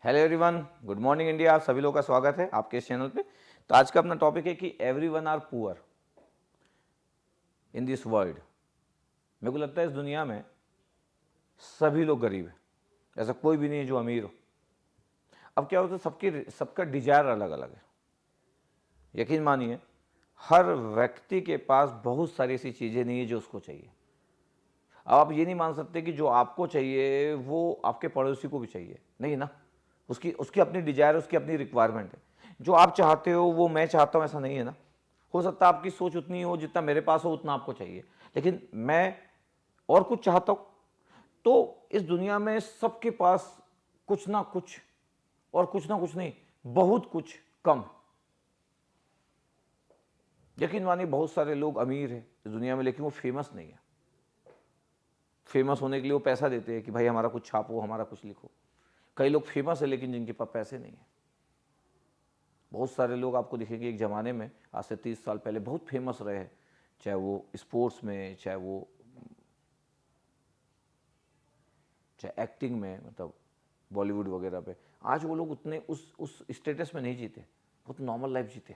Hello everyone, good morning India. आप सभी लोगों का स्वागत है आपके इस चैनल पे। तो आज का अपना टॉपिक है कि everyone are poor in this world. मेरे को लगता है इस दुनिया में सभी लोग गरीब हैं, ऐसा कोई भी नहीं है जो अमीर हो। अब क्या होता है, सबका डिजायर अलग अलग है। यकीन मानिए, हर व्यक्ति के पास बहुत सारी ऐसी चीज़ें नहीं है जो उसको चाहिए। अब आप ये नहीं मान सकते कि जो आपको चाहिए वो आपके पड़ोसी को भी चाहिए, नहीं ना। उसकी उसकी अपनी डिजायर, उसकी अपनी रिक्वायरमेंट है। जो आप चाहते हो वो मैं चाहता हूँ, ऐसा नहीं है ना। हो सकता है आपकी सोच उतनी हो जितना मेरे पास हो उतना आपको चाहिए, लेकिन मैं और कुछ चाहता हूँ। तो इस दुनिया में सबके पास कुछ ना कुछ, और कुछ ना कुछ नहीं, बहुत कुछ कम। यकीन मानिए, बहुत सारे लोग अमीर हैं इस दुनिया में, लेकिन वो फेमस नहीं है। फेमस होने के लिए वो पैसा देते हैं कि भाई हमारा कुछ छापो, हमारा कुछ लिखो। कई लोग फेमस है लेकिन जिनके पास पैसे नहीं है। बहुत सारे लोग आपको दिखेंगे एक ज़माने में, आज से 30 साल पहले बहुत फेमस रहे हैं, चाहे वो स्पोर्ट्स में, चाहे एक्टिंग में, मतलब बॉलीवुड वगैरह पे। आज वो लोग उतने उस स्टेटस में नहीं जीते, बहुत नॉर्मल लाइफ जीते।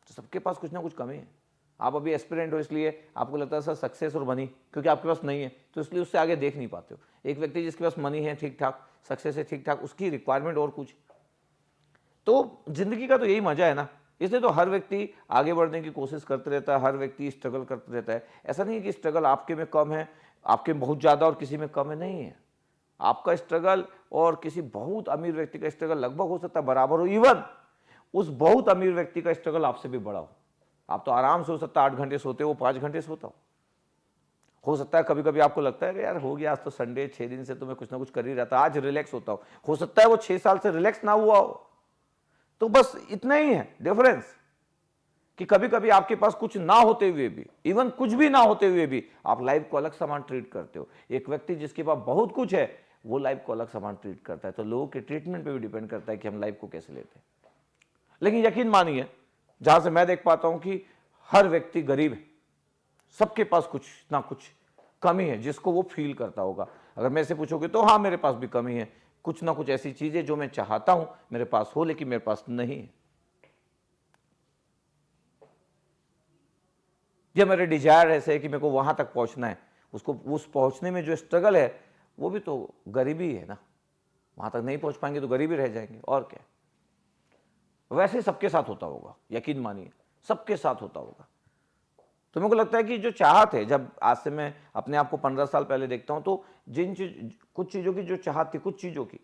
तो सबके पास कुछ ना कुछ कमी है। आप अभी एस्पिरेंट हो, इसलिए आपको लगता है सर सक्सेस और मनी, क्योंकि आपके पास नहीं है तो इसलिए उससे आगे देख नहीं पाते हो। एक व्यक्ति जिसके पास मनी है ठीक ठाक, सक्सेस है ठीक ठाक, उसकी रिक्वायरमेंट और कुछ। तो जिंदगी का तो यही मजा है ना। इसलिए तो हर व्यक्ति आगे बढ़ने की कोशिश करते रहता है, हर व्यक्ति स्ट्रगल करते रहता है। ऐसा नहीं है कि स्ट्रगल आपके में कम है, आपके में बहुत ज़्यादा और किसी में कम है, नहीं है। आपका स्ट्रगल और किसी बहुत अमीर व्यक्ति का स्ट्रगल लगभग हो सकता है बराबर हो। इवन उस बहुत अमीर व्यक्ति का स्ट्रगल आपसे भी बड़ा हो। आप तो आराम से हो सकता है 8 घंटे सोते हो, वो 5 घंटे सोता हो सकता है कभी कभी आपको लगता है कि यार हो गया, आज तो संडे, 6 दिन से तो मैं कुछ ना कुछ कर ही रहता, आज रिलैक्स होता हो सकता है वो 6 साल से रिलैक्स ना हुआ हो। तो बस इतना ही है डिफरेंस, कि कभी कभी आपके पास कुछ ना होते हुए भी, इवन कुछ भी ना होते हुए भी, आप लाइफ को अलग सामान ट्रीट करते हो। एक व्यक्ति जिसके पास बहुत कुछ है वो लाइफ को अलग सामान ट्रीट करता है। तो लोगों के ट्रीटमेंट पे भी डिपेंड करता है कि हम लाइफ को कैसे लेते हैं। लेकिन यकीन मानिए, जहां से मैं देख पाता हूं कि हर व्यक्ति गरीब है, सबके पास कुछ ना कुछ कमी है जिसको वो फील करता होगा। अगर मैं से पूछोगे तो हाँ, मेरे पास भी कमी है, कुछ ना कुछ ऐसी चीजें जो मैं चाहता हूं मेरे पास हो लेकिन मेरे पास नहीं है, या मेरे डिजायर ऐसे है कि मेरे को वहां तक पहुंचना है। उसको उस पहुंचने में जो स्ट्रगल है वो भी तो गरीबी है ना। वहां तक नहीं पहुंच पाएंगे तो गरीबी रह जाएंगे, और क्या। वैसे ही सबके साथ होता होगा, यकीन मानिए सबके साथ होता होगा। तो मेरे को लगता है कि जो चाहत है, जब आज से मैं अपने आप को 15 साल पहले देखता हूं, तो कुछ चीज़ों की जो चाहत थी, कुछ चीज़ों की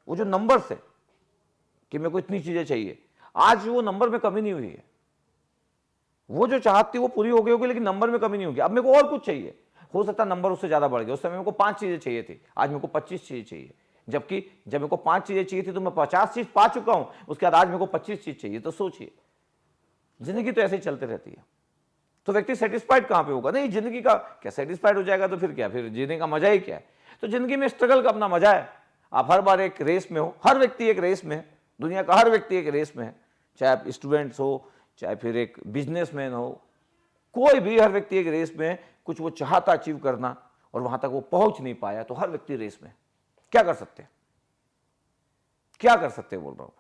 वो जो नंबर्स है कि मेरे को इतनी चीज़ें चाहिए, आज वो नंबर में कमी नहीं हुई है। वो जो चाहत थी वो पूरी हो गई होगी, लेकिन नंबर में कमी नहीं होगी। अब मेरे को और कुछ चाहिए, हो सकता है नंबर उससे ज़्यादा बढ़ गया। उस समय मेरे को 5 चीज़ें चाहिए थी, आज मेरे को 25 चीज़ें चाहिए। जबकि जब मेरे को 5 चीज़ें चाहिए थी तो मैं 50 चीज़ पा चुका हूं, उसके बाद आज मेरे को 25 चीज़ चाहिए। तो सोचिए, जिंदगी तो ऐसे ही चलते रहती है। तो व्यक्ति सेटिस्फाइड कहां पे होगा? नहीं, जिंदगी का क्या सेटिस्फाइड हो जाएगा तो फिर क्या, फिर जीने का मजा ही क्या है? तो जिंदगी में स्ट्रगल का अपना मजा है। आप हर बार एक रेस में हो, हर व्यक्ति एक रेस में है, दुनिया का हर व्यक्ति एक रेस में है। चाहे आप स्टूडेंट्स हो, चाहे फिर एक बिजनेसमैन हो, कोई भी, हर व्यक्ति एक रेस में है। कुछ वो चाहता अचीव करना और वहां तक वो पहुंच नहीं पाया, तो हर व्यक्ति रेस में। क्या कर सकते हैं, क्या कर सकते हैं बोल रहा हूं।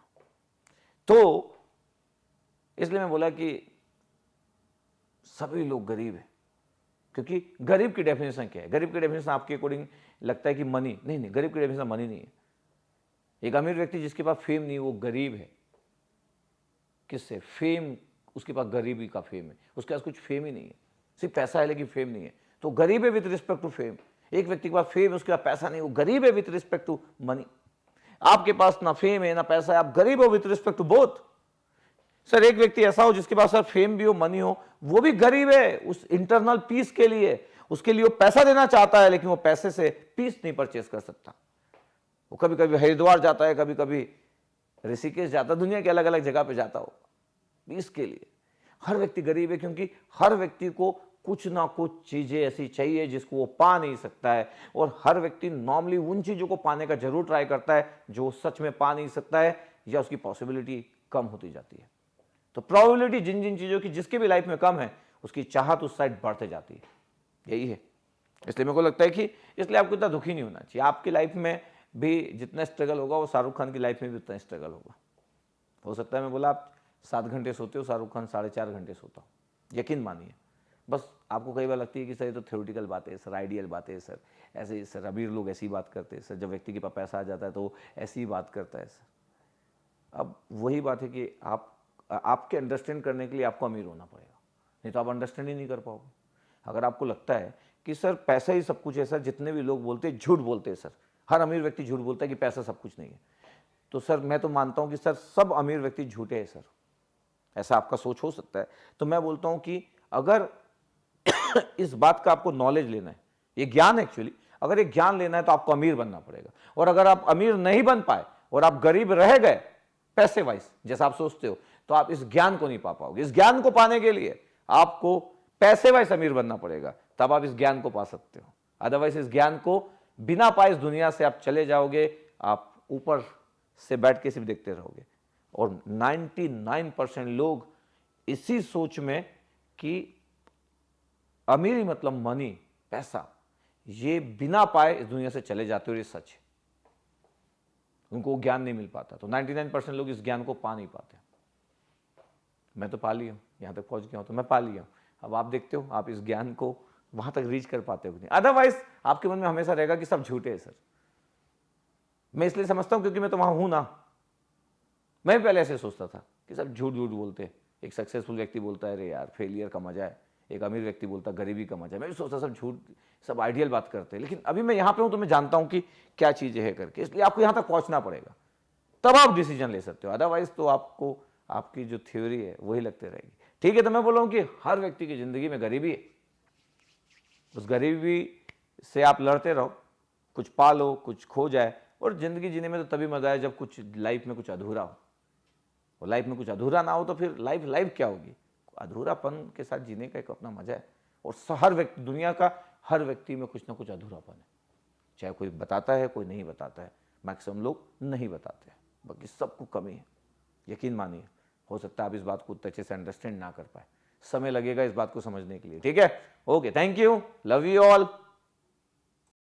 तो इसलिए मैं बोला कि सभी लोग गरीब है। क्योंकि गरीब की डेफिनेशन क्या है? गरीब की डेफिनेशन आपके अकॉर्डिंग लगता है कि मनी, नहीं नहीं, गरीब की डेफिनेशन मनी नहीं है। एक अमीर व्यक्ति जिसके पास फेम नहीं, वो गरीब है। किससे? फेम, उसके पास गरीबी का फेम है, उसके पास कुछ फेम ही नहीं है। सिर्फ पैसा है लेकिन फेम नहीं है, तो गरीब है विद रिस्पेक्ट टू फेम। एक व्यक्ति के पास फेम, उसके पास पैसा नहीं, वो गरीब है विद रिस्पेक्ट टू मनी। आपके पास ना फेम है ना पैसा है, आप गरीब हो with respect to both. Sir एक व्यक्ति ऐसा हो जिसके पास सर फेम भी हो, मनी हो, वो भी गरीब है उस इंटरनल पीस के लिए। उसके लिए वो पैसा देना चाहता है लेकिन वो पैसे से पीस नहीं परचेस कर सकता। वो कभी कभी हरिद्वार जाता है, कभी कभी ऋषिकेश जाता है, दुनिया के अलग अलग जगह पे जाता हो पीस के लिए। हर व्यक्ति गरीब है क्योंकि हर व्यक्ति को कुछ ना कुछ चीजें ऐसी चाहिए जिसको वो पा नहीं सकता है। और हर व्यक्ति नॉर्मली उन चीजों को पाने का जरूर ट्राई करता है जो सच में पा नहीं सकता है, या उसकी पॉसिबिलिटी कम होती जाती है। तो प्रोबेबिलिटी जिन जिन चीजों की जिसके भी लाइफ में कम है, उसकी चाहत उस साइड बढ़ते जाती है। यही है। इसलिए मेरे को लगता है कि इसलिए आपको इतना दुखी नहीं होना चाहिए। आपकी लाइफ में भी जितना स्ट्रगल होगा वो शाहरुख खान की लाइफ में भी उतना स्ट्रगल होगा। हो सकता है मैं बोला आप 7 घंटे सोते हो, शाहरुख खान 4.5 घंटे सोता हो, यकीन मानिए। बस आपको कई बार लगती है कि सर ये तो थ्योरेटिकल बातें है सर, आइडियल बातें है सर, ऐसे ही सर अमीर लोग ऐसी बात करते हैं सर, जब व्यक्ति के पास पैसा आ जाता है तो ऐसी ही बात करता है सर। अब वही बात है कि आपके अंडरस्टैंड करने के लिए आपको अमीर होना पड़ेगा, नहीं तो आप अंडरस्टैंड ही नहीं कर पाओगे। अगर आपको लगता है कि सर पैसा ही सब कुछ है सर, जितने भी लोग बोलते हैं झूठ बोलते हैं सर, हर अमीर व्यक्ति झूठ बोलता है कि पैसा सब कुछ नहीं है, तो सर मैं तो मानता हूं कि सर सब अमीर व्यक्ति झूठे हैं सर, ऐसा आपका सोच हो सकता है। तो मैं बोलता हूं कि अगर इस बात का आपको नॉलेज लेना है, ये ज्ञान एक्चुअली, अगर ये ज्ञान लेना है तो आपको अमीर बनना पड़ेगा। और अगर आप अमीर नहीं बन पाए और आप गरीब रह गए पैसे वाइज जैसा आप सोचते हो, तो आप इस ज्ञान को नहीं पा पाओगे। इस ज्ञान को पाने के लिए आपको पैसे वाइज अमीर बनना पड़ेगा, तब आप इस ज्ञान को पा सकते हो। अदरवाइज इस ज्ञान को बिना पाए इस दुनिया से आप चले जाओगे, आप ऊपर से बैठ के सिर्फ देखते रहोगे। और 99% लोग इसी सोच में कि अमीरी मतलब मनी, पैसा, ये बिना पाए इस दुनिया से चले जाते हो, ये सच है। उनको ज्ञान नहीं मिल पाता, तो 99% लोग इस ज्ञान को पा नहीं पाते। मैं तो पा लिया हूं, यहां तक पहुंच गया हूं तो मैं पा लिया हूं। अब आप देखते हो आप इस ज्ञान को वहां तक रीच कर पाते हो कि नहीं। अदरवाइज आपके मन में हमेशा रहेगा कि सब झूठे हैं सर। मैं इसलिए समझता हूं क्योंकि मैं तो वहां हूं ना। मैं पहले ऐसे सोचता था कि सब झूठ झूठ बोलते हैं। एक सक्सेसफुल व्यक्ति बोलता है अरे यार फेलियर का मजा है, एक अमीर व्यक्ति बोलता है गरीबी का मजा है। मैं भी सोचता सब झूठ, सब आइडियल बात करते हैं। लेकिन अभी मैं यहां पे हूं तो मैं जानता हूं कि क्या चीजें है करके, इसलिए आपको यहां तक पहुंचना पड़ेगा, तब आप डिसीजन ले सकते हो। अदरवाइज तो आपको आपकी जो थ्योरी है वही लगते रहेगी। ठीक है, तो मैं बोल रहा हूं कि हर व्यक्ति की जिंदगी में गरीबी है, उस गरीबी से आप लड़ते रहो, कुछ पालो कुछ खो जाए। और जिंदगी जीने में तो तभी मजा है जब कुछ लाइफ में कुछ अधूरा हो। और लाइफ में कुछ अधूरा ना हो तो फिर लाइफ लाइफ क्या होगी। अधूरापन के साथ जीने का एक अपना मजा है। और हर व्यक्ति, दुनिया का हर व्यक्ति में कुछ ना कुछ अधूरापन है, चाहे कोई बताता है कोई नहीं बताता है। मैक्सिमम लोग नहीं बताते हैं, बाकी सबको कमी है, यकीन मानिए। हो सकता है आप इस बात को उतने अच्छे से अंडरस्टैंड ना कर पाए, समय लगेगा इस बात को समझने के लिए। ठीक है, okay, thank you, love you all.